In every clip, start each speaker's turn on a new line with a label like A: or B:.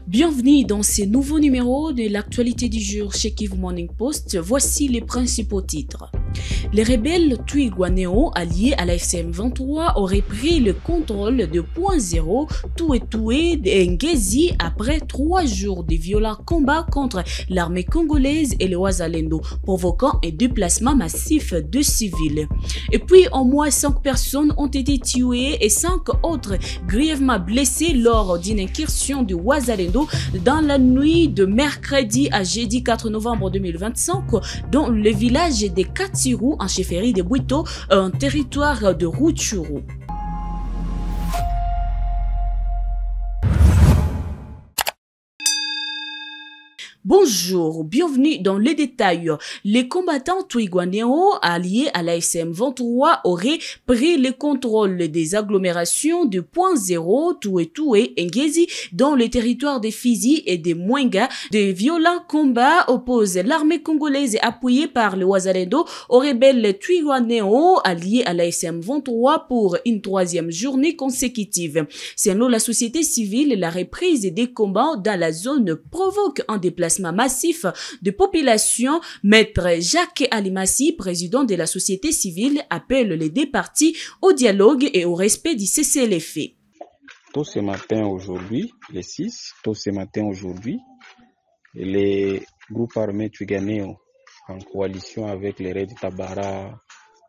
A: Bienvenue dans ce nouveau numéro de l'actualité du jour chez Kivu Morning Post. Voici les principaux titres. Les rebelles Twirwaneho alliés à la FCM 23 auraient pris le contrôle de Point Zéro, Toué et Ngezi après 3 jours de violents combats contre l'armée congolaise et les Wazalendo, provoquant un déplacement massif de civils. Et puis, au moins 5 personnes ont été tuées et 5 autres grièvement blessées lors d'une incursion de Wazalendo dans la nuit de mercredi à jeudi 4 novembre 2025 dans le village de Katirou en chefferie de Bwito, un territoire de Rutshuru. Bonjour, bienvenue dans les détails. Les combattants Twirwaneho alliés à la FCM 23 auraient pris le contrôle des agglomérations de Point Zéro, Toué et Ngezi dans le territoire des Fizi et des Mwenga. De violents combats opposent l'armée congolaise appuyée par le Wazalendo aux rebelles Twirwaneho alliés à la FCM 23 pour une 3e journée consécutive. Selon la société civile, la reprise des combats dans la zone provoque un déplacement massif de population. Maître Jacques Alimassi, président de la société civile, appelle les deux parties au dialogue et au respect du cessez-le-feu.
B: Tôt ce matin aujourd'hui, les 6, les groupes armés Twirwaneho en coalition avec les Red Tabara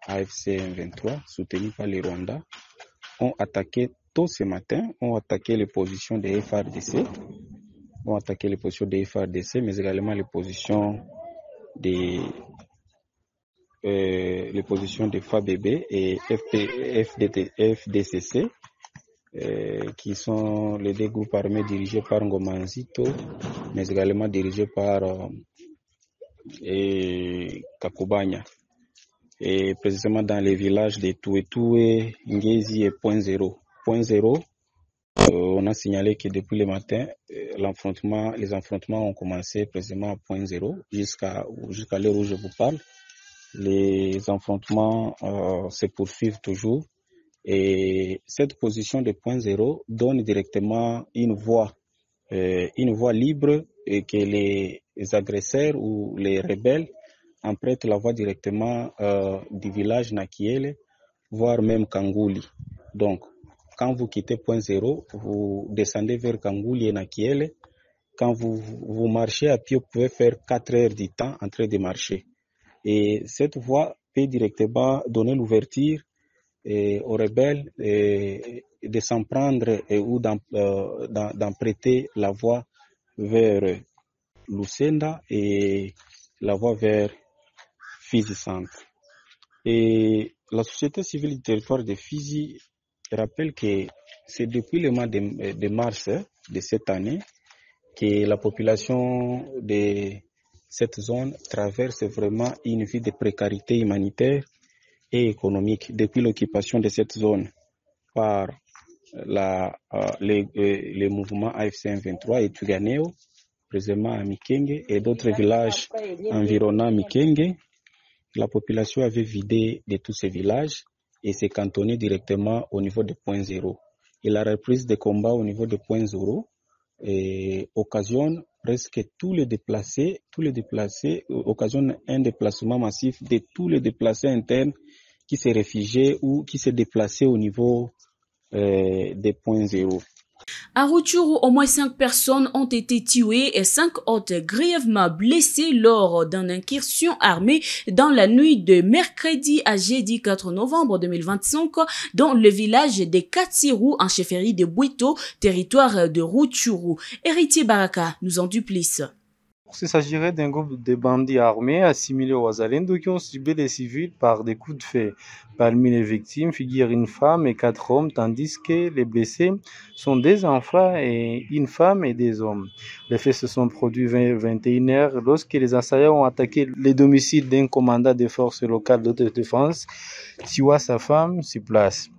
B: AFC M23 soutenus par les Rwandais ont attaqué les positions des FARDC, mais également les positions des FABB et FDCC, qui sont les deux groupes armés dirigés par Ngomanzito, mais également dirigés par Kakubanya. Et précisément dans les villages de Toué, Ngezi et Point Zéro. On a signalé que depuis le matin, les affrontements ont commencé précisément à Point Zéro jusqu'à l'heure où je vous parle. Les affrontements se poursuivent toujours et cette position de Point Zéro donne directement une voie libre et que les agresseurs ou les rebelles empruntent la voie directement du village Nakiele, voire même Kangouli. Donc, quand vous quittez Point Zéro, vous descendez vers Kangouli et Nakiele. Quand vous marchez à pied, vous pouvez faire 4 heures du temps en train de marcher. Et cette voie peut directement donner l'ouverture aux rebelles de s'en prendre ou d'emprunter la voie vers Lucenda et la voie vers Fizi Centre. Et la société civile du territoire de Fizi rappelle que c'est depuis le mois de mars de cette année que la population de cette zone traverse vraiment une vie de précarité humanitaire et économique depuis l'occupation de cette zone par les mouvements AFC M23 et Twirwaneho, précisément à Mikenge et d'autres villages environnant Mikenge. La population avait vidé de tous ces villages et s'est cantonnée directement au niveau de Point Zéro. Et la reprise des combats au niveau de Point Zéro occasionne presque tous les déplacés, occasionne un déplacement massif de tous les déplacés internes qui se réfugiaient ou qui se déplaçaient au niveau des Point Zéro.
A: À Rutshuru, au moins 5 personnes ont été tuées et 5 autres grièvement blessées lors d'une incursion armée dans la nuit de mercredi à jeudi 4 novembre 2025 dans le village de Katirou en chefferie de Bwito, territoire de Rutshuru. Héritier Baraka nous en dit plus.
C: Il s'agirait d'un groupe de bandits armés assimilés aux Wazalendo qui ont ciblé les civils par des coups de feu. Parmi les victimes figurent une femme et 4 hommes, tandis que les blessés sont des enfants et une femme et des hommes. Les faits se sont produits vers 21h lorsque les assaillants ont attaqué les domiciles d'un commandant des forces locales d'autodéfense, tuant sa femme sur place.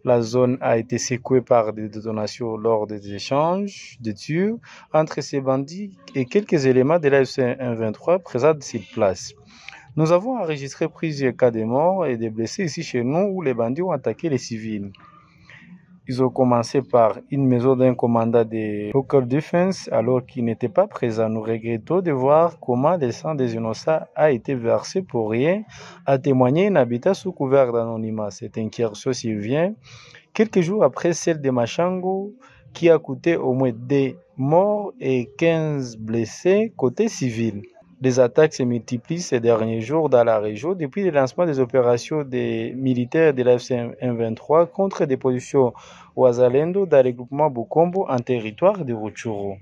C: La zone a été secouée par des détonations lors des échanges de tirs entre ces bandits et quelques éléments de l'AFC M23 présents sur place. Nous avons enregistré plusieurs cas de morts et de blessés ici chez nous où les bandits ont attaqué les civils. Ils ont commencé par une maison d'un commandant de Local Defense alors qu'il n'était pas présent. Nous regrettons de voir comment le sang des innocents a été versé pour rien, a témoigné un habitat sous couvert d'anonymat. Cette incursion survient quelques jours après celle de Machango qui a coûté au moins 2 morts et 15 blessés côté civil. Les attaques se multiplient ces derniers jours dans la région depuis le lancement des opérations des militaires de la FC-M23 contre des positions Wazalendo dans le groupement Bukombo en territoire de Rutshuru.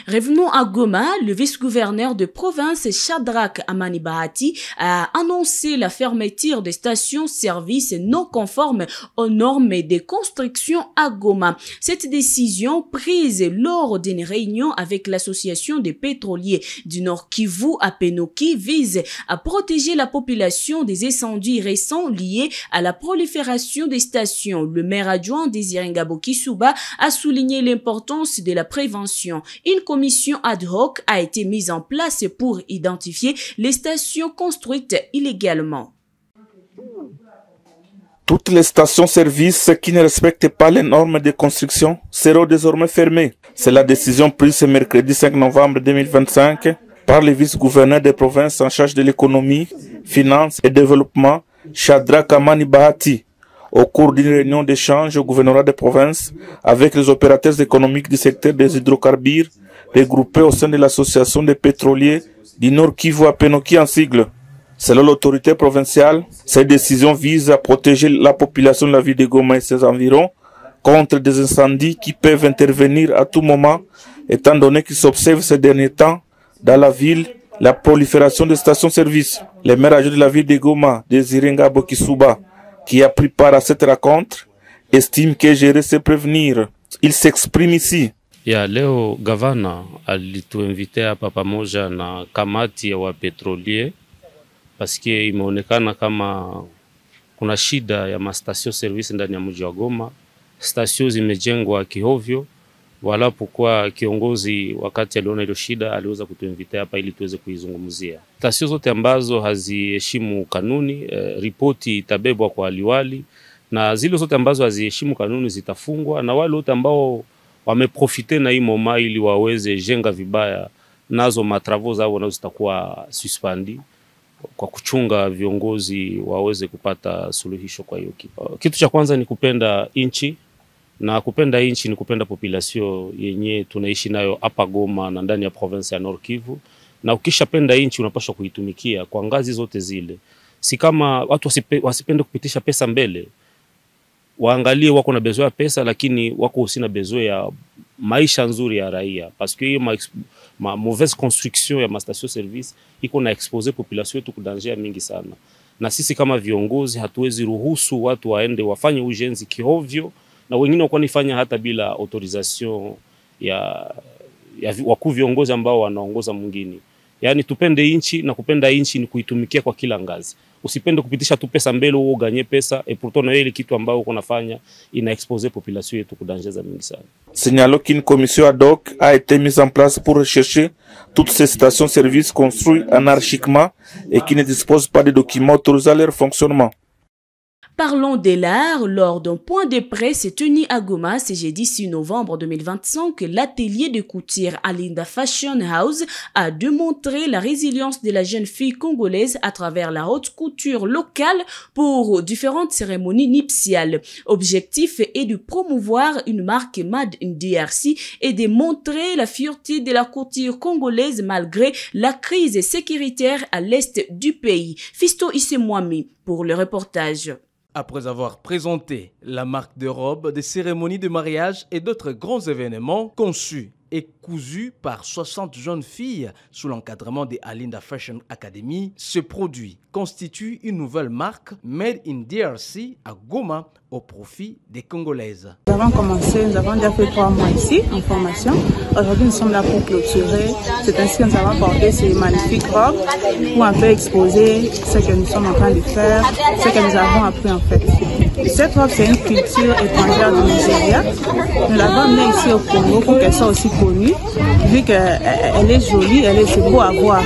A: Revenons à Goma, le vice-gouverneur de province Shadrack Amani Bahati a annoncé la fermeture des stations-service non conformes aux normes de construction à Goma. Cette décision prise lors d'une réunion avec l'association des pétroliers du Nord Kivu à Penoki vise à protéger la population des incendies récents liés à la prolifération des stations. Le maire adjoint Désiré Ngabo Kisuba a souligné l'importance de la prévention. Une commission ad hoc a été mise en place pour identifier les stations construites illégalement.
D: Toutes les stations-service qui ne respectent pas les normes de construction seront désormais fermées. C'est la décision prise ce mercredi 5 novembre 2025 par le vice-gouverneur des provinces en charge de l'économie, finances et développement, Shadrack Amani Bahati, au cours d'une réunion d'échange au gouvernorat des provinces avec les opérateurs économiques du secteur des hydrocarbures regroupés au sein de l'association des pétroliers du Nord Kivu à Penoki en sigle. Selon l'autorité provinciale, cette décision vise à protéger la population de la ville de Goma et ses environs contre des incendies qui peuvent intervenir à tout moment, étant donné qu'il s'observe ces derniers temps dans la ville la prolifération des stations-service. Le maire adjoint de la ville de Goma, Désiré Ngabo Kisuba, qui a pris part à cette rencontre, estime que gérer c'est prévenir. Il s'exprime ici.
E: Ya leo gavana alituinvitea hapa pamoja na kamati ya wapetrolier paske imeonekana kama kuna shida ya mastasio service ndani ya mji wa Goma. Stasio zimejengwa kihovyo, wala pokwa kiongozi wakati aliona ile shida aliweza kutuinvitea hapa ili tuweze kuizungumzia. Stasio zote ambazo haziheshimu kanuni, ripoti itabebwa kwa aliwali, na zile zote ambazo haziheshimu kanuni zitafungwa, na wale wote ambao wameprofite na hii moma ili waweze jenga vibaya nazo matravaux zao nazo zitakuwa suspendi kwa kuchunga viongozi waweze kupata suluhisho kwa hiyo kitu. Kitu cha kwanza ni kupenda inchi, na kupenda inchi ni kupenda population yenye tunaishi nayo hapa Goma na ndani ya province ya Nord Kivu, na ukishapenda inchi unapaswa kuitumikia kwa ngazi zote zile. Si kama watu wasipende kupitisha pesa mbele. Waangalie wako na besoin ya pesa lakini wako usina besoin ya maisha nzuri ya raia, parce que ma mauvaise construction ya ma station service iko na expose population yetu ku danger mingi sana. Na sisi kama viongozi hatuwezi ruhusu watu waende wafanye ujenzi kihovyo, na wengine wako nifanya hata bila autorisation ya wakuu viongozi ambao wanaongoza mwingine. Yani tupende inchi, na kupenda inchi ni kuitumikia kwa kila ngazi. Usipende kupitisha tu pesa mbele uo ganye pesa, et pourtant na ile kitu ambao uko nafanya ina expose population yetu ku danger za mingi sana.
D: Signalons qu'une commission ad hoc a été mise en place pour rechercher toutes ces stations-service construites anarchiquement et qui ne disposent pas de documents autorisant leur fonctionnement.
A: Parlons de l'art. Lors d'un point de presse tenu à Goma ce jeudi 6 novembre 2025, l'atelier de couture Alinda Fashion House a démontré la résilience de la jeune fille congolaise à travers la haute couture locale pour différentes cérémonies nuptiales. Objectif est de promouvoir une marque Made in DRC et de montrer la fierté de la couture congolaise malgré la crise sécuritaire à l'est du pays. Fisto Issemouami pour le reportage.
F: Après avoir présenté la marque de robes, des cérémonies de mariage et d'autres grands événements conçus et cousus par 60 jeunes filles sous l'encadrement de Alinda Fashion Academy, ce produit constitue une nouvelle marque Made in DRC à Goma au profit des Congolaises.
G: Nous avons commencé, nous avons déjà fait 3 mois ici en formation. Aujourd'hui, nous sommes là pour clôturer. C'est ainsi que nous avons porté ces magnifiques robes pour un peu exposer ce que nous sommes en train de faire, ce que nous avons appris en fait. Cette robe, c'est une culture étrangère du Nigeria. Nous l'avons amenée ici au Congo pour qu'elle soit aussi connue, vu qu'elle est jolie, c'est beau à voir.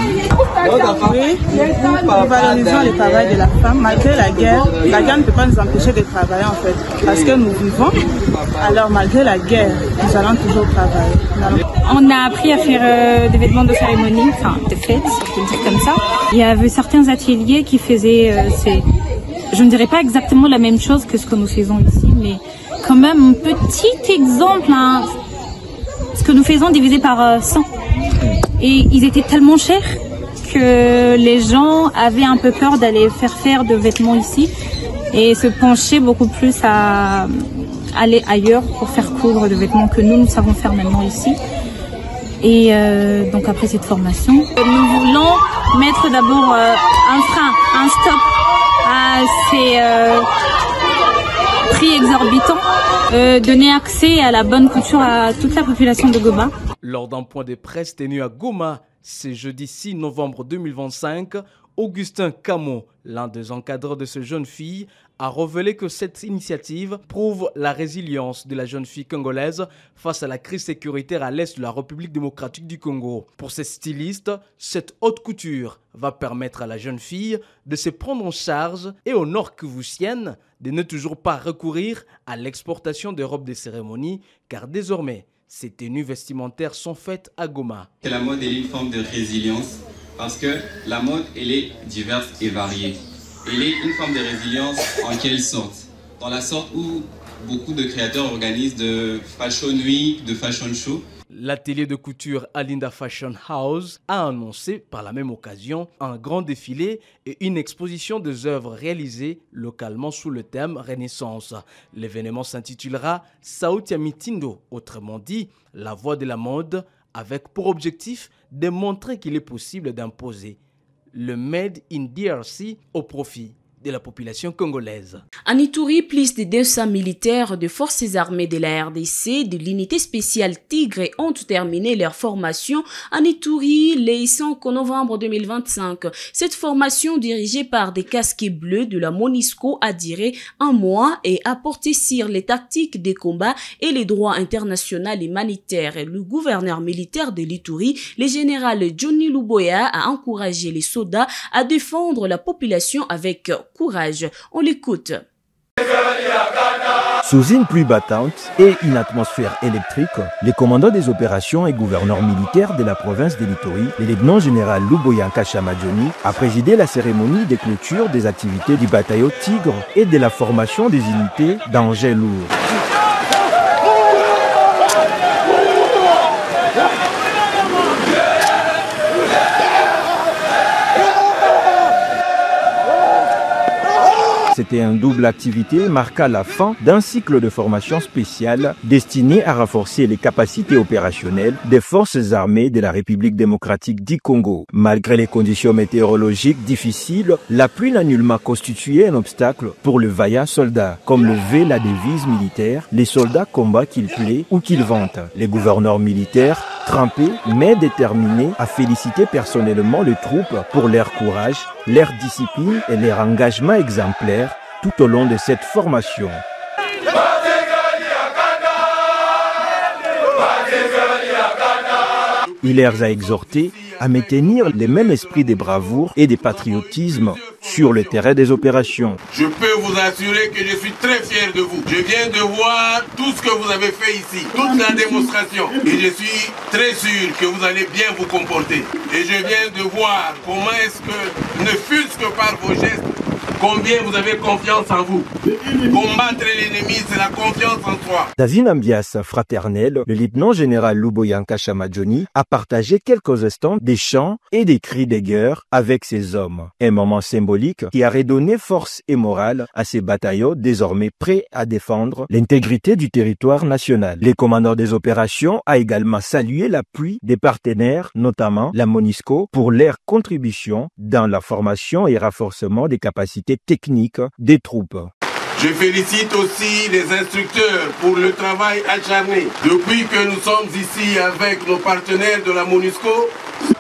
G: Oui, nous valorisons le travail de la femme. Malgré la guerre ne peut pas nous empêcher de travailler en fait, parce que nous vivons. Alors malgré la guerre, nous allons toujours travailler.
H: On a appris à faire des vêtements de cérémonie, enfin de fête, je peux dire comme ça. Il y avait certains ateliers qui faisaient, je ne dirais pas exactement la même chose que ce que nous faisons ici, mais quand même un petit exemple, hein, ce que nous faisons divisé par 100. Et ils étaient tellement chers que les gens avaient un peu peur d'aller faire de vêtements ici et se penchaient beaucoup plus à aller ailleurs pour faire coudre de vêtements que nous savons faire maintenant ici. Et donc après cette formation, nous voulons mettre d'abord un frein, un stop à ces prix exorbitants, donner accès à la bonne couture à toute la population de Goma.
F: Lors d'un point de presse tenu à Goma, c'est jeudi 6 novembre 2025, Augustin Camo, l'un des encadreurs de cette jeune fille, a révélé que cette initiative prouve la résilience de la jeune fille congolaise face à la crise sécuritaire à l'est de la République démocratique du Congo. Pour ces stylistes, cette haute couture va permettre à la jeune fille de se prendre en charge et au nord kivusienne de ne toujours pas recourir à l'exportation de robes de cérémonie, car désormais, ces tenues vestimentaires sont faites à Goma.
I: La mode est une forme de résilience parce que la mode, elle est diverse et variée. Elle est une forme de résilience en quelle sorte? Dans la sorte où beaucoup de créateurs organisent de fashion week, de fashion show.
F: L'atelier de couture Alinda Fashion House a annoncé par la même occasion un grand défilé et une exposition des œuvres réalisées localement sous le thème Renaissance. L'événement s'intitulera Sauti Mitindo, autrement dit la voix de la mode, avec pour objectif de montrer qu'il est possible d'imposer le Made in DRC au profit de la population congolaise.
A: En Ituri, plus de 200 militaires de forces armées de la RDC, de l'unité spéciale Tigre, ont terminé leur formation en Ituri le 5 novembre 2025. Cette formation, dirigée par des casquets bleus de la MONUSCO, a duré un mois et a porté sur les tactiques des combats et les droits internationaux humanitaires. Le gouverneur militaire de l'Ituri, le général Johnny Luboya, a encouragé les soldats à défendre la population avec courage. On l'écoute.
J: Sous une pluie battante et une atmosphère électrique, les commandants des opérations et gouverneurs militaires de la province de l'Ituri, le lieutenant-général Luboya Kashamadjoni, a présidé la cérémonie de clôture des activités du bataillon Tigre et de la formation des unités d'engins lourds. C'était une double activité marquant la fin d'un cycle de formation spéciale destiné à renforcer les capacités opérationnelles des forces armées de la République démocratique du Congo. Malgré les conditions météorologiques difficiles, la pluie n'a nullement constitué un obstacle pour le vaillant soldat. Comme le veut la devise militaire, les soldats combattent qu'il plaît ou qu'il vente. Les gouverneurs militaires, trempés mais déterminés, à féliciter personnellement les troupes pour leur courage, leur discipline et leur engagement exemplaire tout au long de cette formation. Il les a exhortés à maintenir le même esprit de bravoure et de patriotisme sur le terrain des opérations.
K: Je peux vous assurer que je suis très fier de vous. Je viens de voir tout ce que vous avez fait ici, toute la démonstration. Et je suis très sûr que vous allez bien vous comporter. Et je viens de voir comment est-ce que, ne fût-ce que par vos gestes, combien vous avez confiance en vous. Combattre l'ennemi, c'est la confiance en soi.
J: Dans une ambiance fraternelle, le lieutenant-général Luboya Kashamadjoni a partagé quelques instants des chants et des cris de guerre avec ses hommes. Un moment symbolique qui a redonné force et morale à ces bataillons désormais prêts à défendre l'intégrité du territoire national. Le commandant des opérations a également salué l'appui des partenaires, notamment la MONUSCO, pour leur contribution dans la formation et renforcement des capacités techniques des troupes.
K: Je félicite aussi les instructeurs pour le travail acharné. Depuis que nous sommes ici avec nos partenaires de la MONUSCO,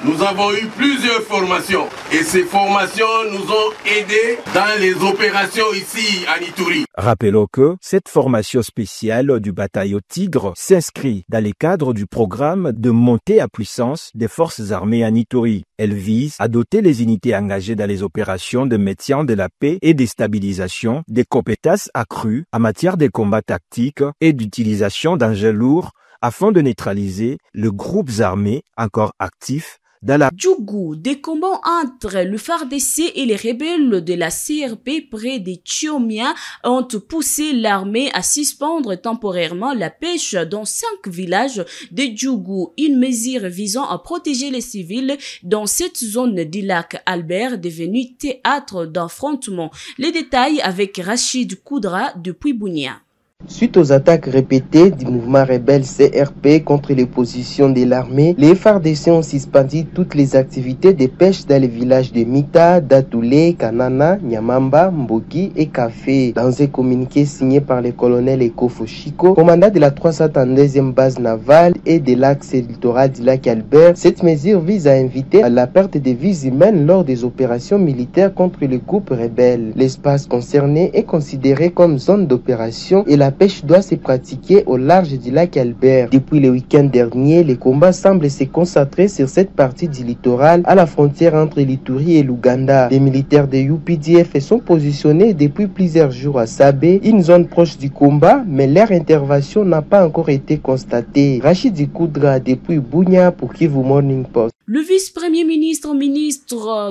K: nous avons eu plusieurs formations. Et ces formations nous ont aidés dans les opérations ici à Ituri.
J: Rappelons que cette formation spéciale du bataillon Tigre s'inscrit dans le cadre du programme de montée à puissance des forces armées en Ituri. Elle vise à doter les unités engagées dans les opérations de maintien de la paix et de stabilisation des compétences accrues en matière de combat tactique et d'utilisation d'engins lourds afin de neutraliser les groupes armés encore actifs dans la
A: Djougou, des combats entre le FARDC et les rebelles de la CRP près des Tchiomia ont poussé l'armée à suspendre temporairement la pêche dans 5 villages de Djougou, une mesure visant à protéger les civils dans cette zone du lac Albert devenue théâtre d'affrontements. Les détails avec Rachid Koudra depuis Bunia.
L: Suite aux attaques répétées du mouvement rebelle CRP contre les positions de l'armée, les FARDC ont suspendu toutes les activités de pêche dans les villages de Mita, Datoulé, Kanana, Nyamamba, Mboki et Café. Dans un communiqué signé par le colonel Eko Foshiko, commandant de la 332e base navale et de l'axe littoral du lac Albert, cette mesure vise à inviter à la perte de vies humaines lors des opérations militaires contre les groupes rebelles. L'espace concerné est considéré comme zone d'opération et la pêche doit se pratiquer au large du lac Albert. Depuis le week-end dernier, les combats semblent se concentrer sur cette partie du littoral à la frontière entre l'Ituri et l'Ouganda. Les militaires de UPDF sont positionnés depuis plusieurs jours à Sabé, une zone proche du combat, mais leur intervention n'a pas encore été constatée. Rachid Koudra depuis Bunia pour Kivu Morning Post.
A: Le vice-premier ministre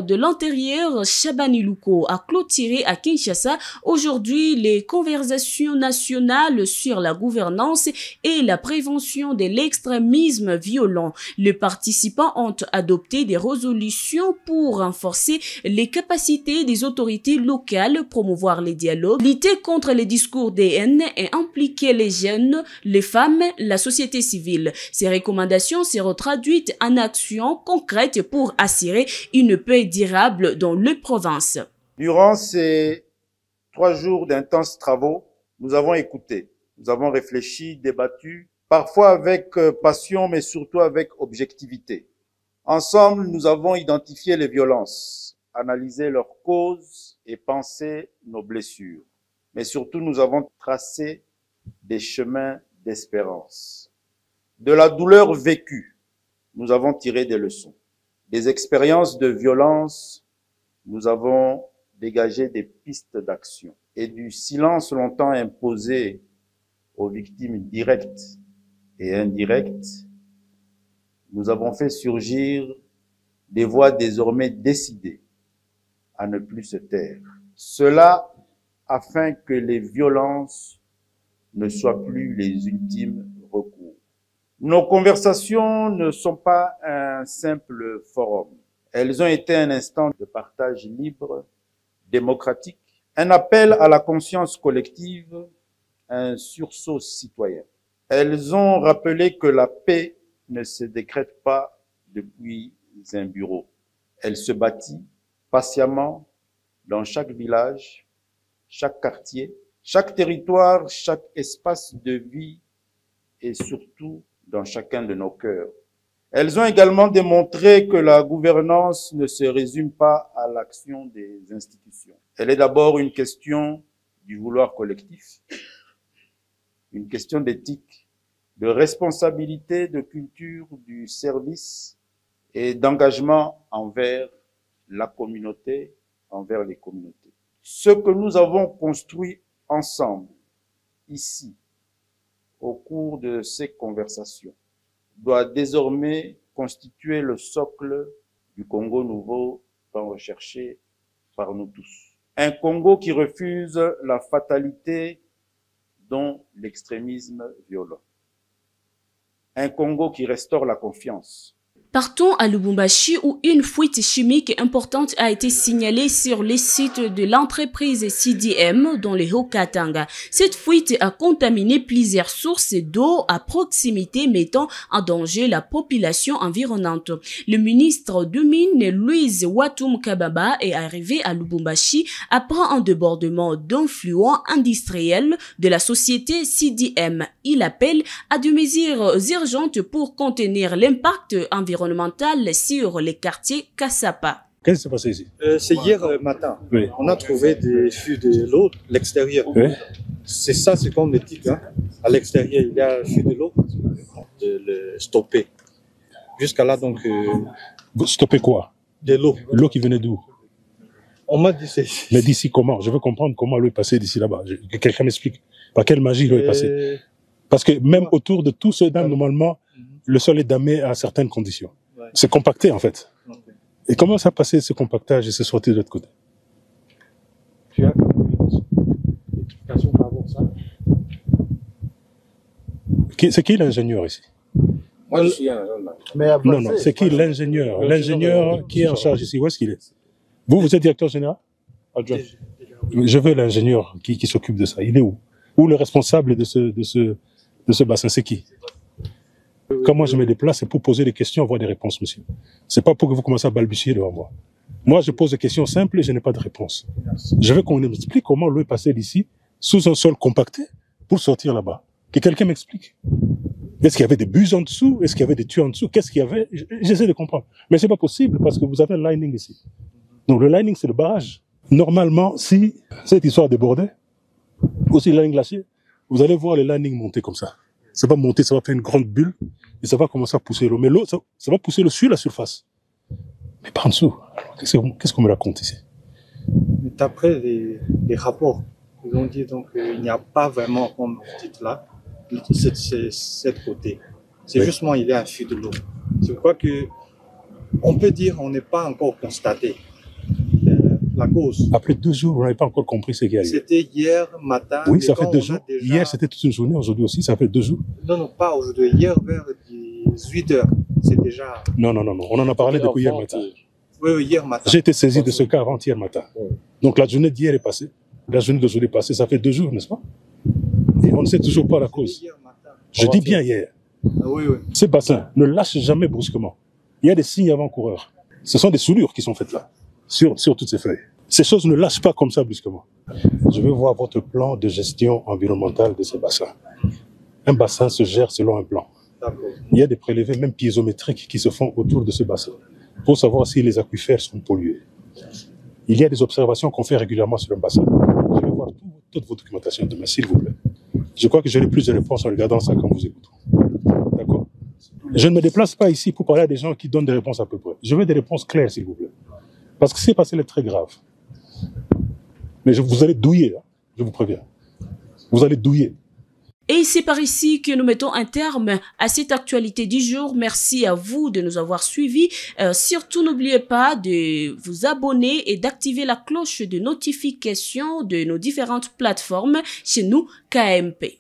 A: de l'Intérieur, Chabani Louko, a clôturé à Kinshasa aujourd'hui les conversations nationales sur la gouvernance et la prévention de l'extrémisme violent. Les participants ont adopté des résolutions pour renforcer les capacités des autorités locales, promouvoir les dialogues, lutter contre les discours de haine et impliquer les jeunes, les femmes, la société civile. Ces recommandations seront traduites en actions concrètes pour assurer une paix durable dans les provinces.
M: Durant ces 3 jours d'intenses travaux, nous avons écouté, nous avons réfléchi, débattu, parfois avec passion, mais surtout avec objectivité. Ensemble, nous avons identifié les violences, analysé leurs causes et pensé nos blessures. Mais surtout, nous avons tracé des chemins d'espérance. De la douleur vécue, nous avons tiré des leçons. Des expériences de violence, nous avons dégagé des pistes d'action. Et du silence longtemps imposé aux victimes directes et indirectes, nous avons fait surgir des voix désormais décidées à ne plus se taire. Cela afin que les violences ne soient plus les ultimes recours. Nos conversations ne sont pas un simple forum. Elles ont été un instant de partage libre, démocratique, un appel à la conscience collective, un sursaut citoyen. Elles ont rappelé que la paix ne se décrète pas depuis un bureau. Elle se bâtit patiemment dans chaque village, chaque quartier, chaque territoire, chaque espace de vie et surtout dans chacun de nos cœurs. Elles ont également démontré que la gouvernance ne se résume pas à l'action des institutions. Elle est d'abord une question du vouloir collectif, une question d'éthique, de responsabilité, de culture, du service et d'engagement envers la communauté, envers les communautés. Ce que nous avons construit ensemble, ici, au cours de ces conversations, doit désormais constituer le socle du Congo nouveau tant recherché par nous tous. Un Congo qui refuse la fatalité dont l'extrémisme violent. Un Congo qui restaure la confiance.
A: Partons à Lubumbashi où une fuite chimique importante a été signalée sur les sites de l'entreprise CDM dans les Haut-Katanga. Cette fuite a contaminé plusieurs sources d'eau à proximité mettant en danger la population environnante. Le ministre de Mines, Louise Watum Kababa, est arrivé à Lubumbashi après un débordement d'influents industriels de la société CDM. Il appelle à des mesures urgentes pour contenir l'impact environnemental environnementale sur les quartiers Kassapa.
N: Qu'est-ce qui s'est passé ici?
O: C'est hier matin.
N: Oui.
O: On a trouvé des fuites de l'eau à l'extérieur.
N: Oui.
O: C'est ça, c'est comme le dit. Hein. À l'extérieur, il y a un fuite de l'eau. De le stopper. Jusqu'à là, donc...
N: Vous stoppez quoi?
O: De l'eau.
N: L'eau qui venait d'où?
O: On m'a dit c'est...
N: Mais d'ici comment? Je veux comprendre comment l'eau est passée d'ici là-bas. Que quelqu'un m'explique. Par quelle magie l'eau est passée? Parce que même autour de tout ce dam, normalement, le sol est damé à certaines conditions. Ouais. C'est compacté, en fait. Okay. Et comment ça a passé ce compactage et c'est sorti de l'autre côté?
O: Tu as une explication par rapport à ça?
N: C'est qui l'ingénieur ici?
O: Moi, je suis un gendarme.
N: Non, c'est qui l'ingénieur? L'ingénieur qui est en charge ici, où est-ce qu'il est? Vous êtes directeur général? Je veux l'ingénieur qui s'occupe de ça. Il est où? Ou le responsable de ce bassin, c'est qui? Quand moi je me déplace, c'est pour poser des questions, avoir des réponses, monsieur. C'est pas pour que vous commencez à balbutier devant moi. Moi, je pose des questions simples et je n'ai pas de réponse. Je veux qu'on m'explique comment l'eau est passée d'ici, sous un sol compacté, pour sortir là-bas. Que quelqu'un m'explique. Est-ce qu'il y avait des bus en dessous? Est-ce qu'il y avait des tuyaux en dessous? Qu'est-ce qu'il y avait? J'essaie de comprendre. Mais c'est pas possible parce que vous avez un lining ici. Donc le lining, c'est le barrage. Normalement, si cette histoire débordait, aussi le lining glacier, vous allez voir le lining monter comme ça. Ça va monter, ça va faire une grande bulle et ça va commencer à pousser l'eau. Mais l'eau, ça va pousser l'eau sur la surface. Mais pas en dessous. Qu'est-ce qu'on me raconte ici?
O: D'après les rapports, ils ont dit donc il n'y a pas vraiment, comme vous dites là, cette côté. C'est oui. Justement, il y a un fuite de l'eau. Je crois que on peut dire on n'est pas encore constaté la cause.
N: Après 2 jours, vous n'avez pas encore compris ce qui arrive.
O: C'était hier matin.
N: Oui, ça fait 2 jours. Déjà... Hier, c'était toute une journée. Aujourd'hui aussi, ça fait 2 jours.
O: Non, pas aujourd'hui. Hier, vers 18h, c'est déjà...
N: Non. On en a parlé depuis hier matin.
O: Oui, hier matin.
N: J'ai été saisi de ce cas avant-hier matin. Donc la journée d'hier est passée. La journée d'aujourd'hui est passée. Ça fait 2 jours, n'est-ce pas? Et on ne sait toujours pas la cause. Je dis bien hier.
O: Ah, oui.
N: Ces bassins ne lâchent jamais brusquement. Il y a des signes avant-coureurs. Ce sont des soudures qui sont faites là, sur toutes ces feuilles. Ces choses ne lâchent pas comme ça brusquement. Je veux voir votre plan de gestion environnementale de ces bassins. Un bassin se gère selon un plan. Il y a des prélevés, même piézométriques, qui se font autour de ce bassin pour savoir si les aquifères sont pollués. Il y a des observations qu'on fait régulièrement sur un bassin. Je vais voir toute votre documentation demain, s'il vous plaît. Je crois que j'aurai plus de réponses en regardant ça quand vous écoutez. D'accord? Je ne me déplace pas ici pour parler à des gens qui donnent des réponses à peu près. Je veux des réponses claires, s'il vous plaît. Parce que ce qui s'est passé est très grave. Mais vous allez douiller, hein, je vous préviens. Vous allez douiller.
A: Et c'est par ici que nous mettons un terme à cette actualité du jour. Merci à vous de nous avoir suivis. Surtout, n'oubliez pas de vous abonner et d'activer la cloche de notification de nos différentes plateformes chez nous, KMP.